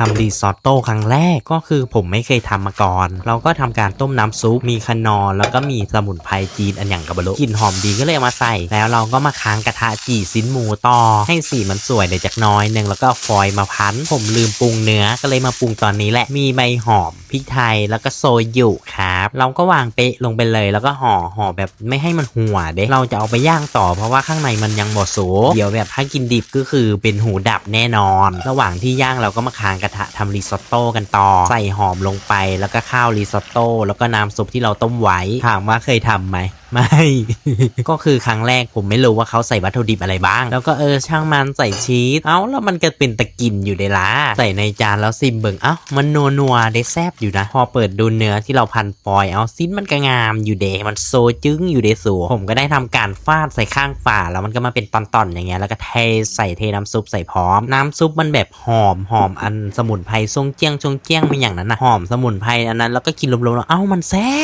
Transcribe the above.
ทำรีซอตโต้ครั้งแรกก็คือผมไม่เคยทำมาก่อนเราก็ทำการต้มน้ำซุปมีคนอร์แล้วก็มีสมุนไพรจีนอันอย่างกับบลุกลิ่นหอมดีก็เลยเอามาใส่แล้วเราก็มาค้างกระทะจี่ชิ้นหมูต่อให้สีมันสวยเดี๋ยวจากน้อยนึงแล้วก็ฟอยล์มาพันผมลืมปรุงเนื้อก็เลยมาปรุงตอนนี้แหละมีใบหอมพริกไทยแล้วก็โซยุครับเราก็วางเป๊ะลงไปเลยแล้วก็ห่อแบบไม่ให้มันหัวเด้เราจะเอาไปย่างต่อเพราะว่าข้างในมันยังบ่สุกเดี๋ยวแบบถ้ากินดิบก็คือเป็นหูดับแน่นอนระหว่างที่ย่างเราก็มาค้างกระทะทำรีซอตโต้กันต่อใส่หอมลงไปแล้วก็ข้าวรีซอตโต้แล้วก็น้ำซุปที่เราต้มไว้ถามว่าเคยทำไหมไม่ ก็คือครั้งแรกผมไม่รู้ว่าเขาใส่วัตถุดิบอะไรบ้างแล้วก็ช่างมันใส่ชีสแล้วมันก็เป็นตะกินอยู่ในละใส่ในจานแล้วซิมเบิ่งมันนัวได้แซ่บอยู่นะพอเปิดดูเนื้อที่เราพันฟอยล์ซิ้นมันก็งามอยู่เดมันโซจึ้งอยู่เดสูผมก็ได้ทำการฟาดใส่ข้างฝาแล้วมันก็มาเป็นตอนๆอย่างเงี้ยแล้วก็ใส่น้ำซุปใส่พร้อมน้ำซุปมันแบบหอมอันสมุนไพรทรงเจี้ยงมันอย่างนั้นนะหอมสมุนไพรอันนั้นแล้วก็กินรวมๆแล้วมันแซ่บ